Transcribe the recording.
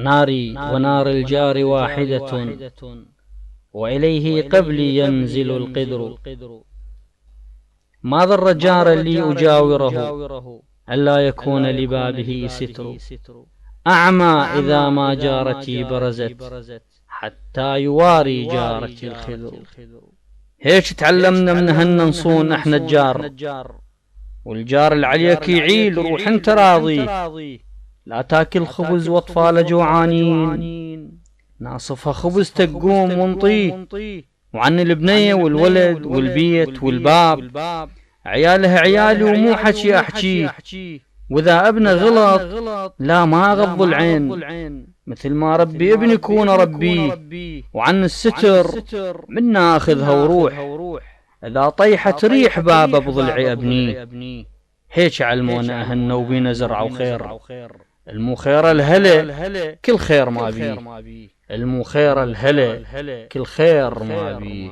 ناري ونار الجار واحدة، وإليه قبلي ينزل القدر. ما ضر جارا لي أجاوره، ألا يكون لبابه ستر. أعمى إذا ما جارتي برزت، حتى يواري جارتي الخذر. هيك تعلمنا من هالنصون احنا الجار، والجار العليك يعيل روح انت راضي. لا تاكل خبز واطفال جوعانين، ناصفها خبز تقوم ونطيه. وعن البنية والولد والبيت والباب، عيالها عيالي ومو حكي احكيه. واذا ابنه غلط لا ما غض العين، مثل ما ربي ابني يكون ربيه. وعن الستر من ناخذها وروح، اذا طيحت ريح بابه بضلعي ابنيه. هيك علمونا اهلنا وبينا زرعوا خير. المو خير الهلا كل خير ما بيه، المو خير الهلا كل خير ما بيه.